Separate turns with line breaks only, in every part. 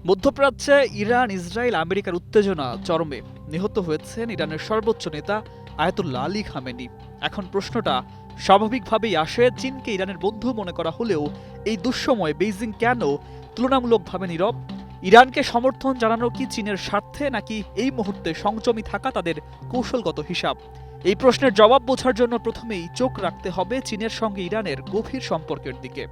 মধ্যপ্রাচ্যে Iran, Israel, আমেরিকার উত্তেজনা চরমে। নিহত হয়েছেন ইরানের সর্বোচ্চ নেতা আয়াতুল্লাহ আলী খামেনি। এখন প্রশ্নটা স্বাভাবিকভাবেই আসে, চীনকে ইরানের বন্ধু মনে করা হলেও এই দুঃসময়ে বেইজিং কেন তুলনামূলকভাবে নীরব? ইরানকে সমর্থন জানানো কি চীনের স্বার্থে, নাকি এই মুহূর্তে সংযমী থাকা তাদের কৌশলগত হিসাব? এই প্রশ্নের জবাব বোঝার জন্য প্রথমেই চোখ রাখতে হবে চীনের সঙ্গে ইরানের গভীর সম্পর্কের দিকে।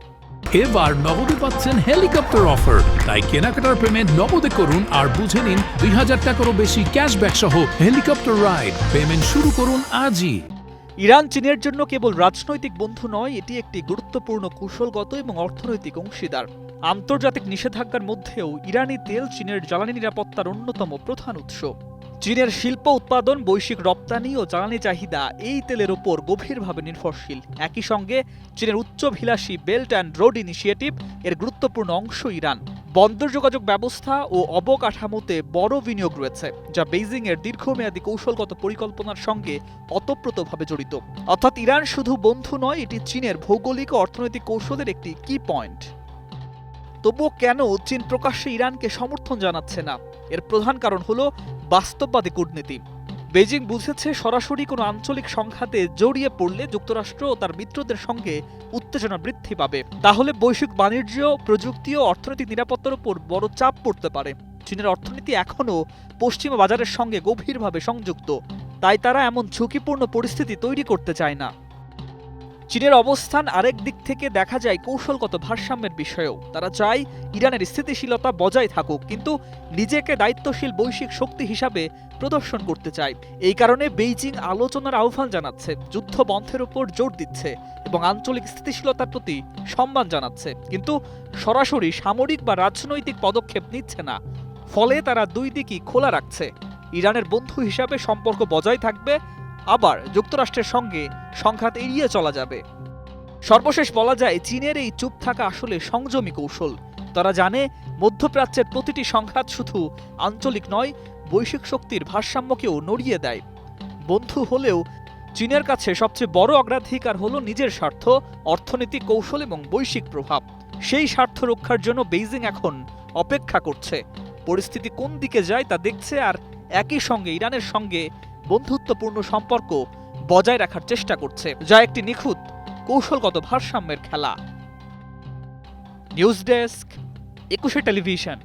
এবার নগদে পাচ্ছেন হেলিকপ্টার অফার, তাই কেনাকাটার পেমেন্ট নগদে করুন আর বুঝে নিন ২,০০০ টাকারও বেশি ক্যাশব্যাক সহ হেলিকপ্টার রাইড। পেমেন্ট শুরু করুন আজই।
ইরান চীনের জন্য কেবল রাজনৈতিক বন্ধু নয়, এটি একটি গুরুত্বপূর্ণ কৌশলগত এবং অর্থনৈতিক অংশীদার। আন্তর্জাতিক নিষেধাজ্ঞার মধ্যেও ইরানি তেল চীনের জ্বালানি নিরাপত্তার অন্যতম প্রধান উৎস। চীনের শিল্প উৎপাদন, বৈশ্বিক রপ্তানি ও জ্বালানি চাহিদা এই তেলের ওপর গভীরভাবে নির্ভরশীল। একই সঙ্গে চীনের উচ্চাভিলাষী বেল্ট অ্যান্ড রোড ইনিশিয়েটিভ এর গুরুত্বপূর্ণ অংশ ইরান। বন্দর যোগাযোগ ব্যবস্থা ও অবকাঠামোতে বড় বিনিয়োগ রয়েছে, যা বেইজিংয়ের দীর্ঘমেয়াদী কৌশলগত পরিকল্পনার সঙ্গে ওতপ্রোতভাবে জড়িত। অর্থাৎ ইরান শুধু বন্ধু নয়, এটি চীনের ভৌগোলিক ও অর্থনৈতিক কৌশলের একটি কি পয়েন্ট। তবুও কেন চীন প্রকাশ্যে ইরানকে সমর্থন জানাচ্ছে না? এর প্রধান কারণ হলো বাস্তববাদী কূটনীতি। বেজিং বুঝেছে, সরাসরি কোনো আঞ্চলিক সংঘাতে জড়িয়ে পড়লে যুক্তরাষ্ট্র ও তার মিত্রদের সঙ্গে উত্তেজনা বৃদ্ধি পাবে। তাহলে বৈশ্বিক বাণিজ্য, প্রযুক্তি ও অর্থনৈতিক নিরাপত্তার উপর বড় চাপ পড়তে পারে। চীনের অর্থনীতি এখনও পশ্চিমা বাজারের সঙ্গে গভীরভাবে সংযুক্ত, তাই তারা এমন ঝুঁকিপূর্ণ পরিস্থিতি তৈরি করতে চায় না। চীনের অবস্থান আরেক দিক থেকে দেখা যায় কৌশলগত ভারসাম্যের বিষয়েও। তারা চায় ইরানের স্থিতিশীলতা বজায় থাকুক, কিন্তু নিজেকে দায়িত্বশীল বৈশ্বিক শক্তি হিসাবে প্রদর্শন করতে চায়। এই কারণে বেইজিং আলোচনার আহ্বান জানাচ্ছে, যুদ্ধ বন্ধের উপর জোর দিচ্ছে এবং আঞ্চলিক স্থিতিশীলতার প্রতি সম্মান জানাচ্ছে, কিন্তু সরাসরি সামরিক বা রাজনৈতিক পদক্ষেপ নিচ্ছে না। ফলে তারা দুই দিকই খোলা রাখছে। ইরানের বন্ধু হিসাবে সম্পর্ক বজায় থাকবে, আবার যুক্তরাষ্ট্রের সঙ্গে সংঘাত এড়িয়ে চলা যাবে। সর্বশেষ বলা যায়, চীনের এই চুপ থাকা আসলে সংযমী কৌশল। তারা জানে, মধ্যপ্রাচ্যের প্রতিটি সংঘাত শুধু আঞ্চলিক নয়, বৈশ্বিক শক্তির ভারসাম্যকেও নড়িয়ে দেয়। বন্ধু হলেও চীনের কাছে সবচেয়ে বড় অগ্রাধিকার হলো নিজের স্বার্থ, অর্থনৈতিক কৌশল এবং বৈশ্বিক প্রভাব। সেই স্বার্থ রক্ষার জন্য বেইজিং এখন অপেক্ষা করছে, পরিস্থিতি কোন দিকে যায় তা দেখছে, আর একই সঙ্গে ইরানের সঙ্গে বন্ধুত্বপূর্ণ সম্পর্ক বজায় রাখার চেষ্টা করছে, যা একটি নিখুঁত কৌশলগত ভারসাম্যের খেলা। নিউজ ডেস্ক, ২১শে টেলিভিশন।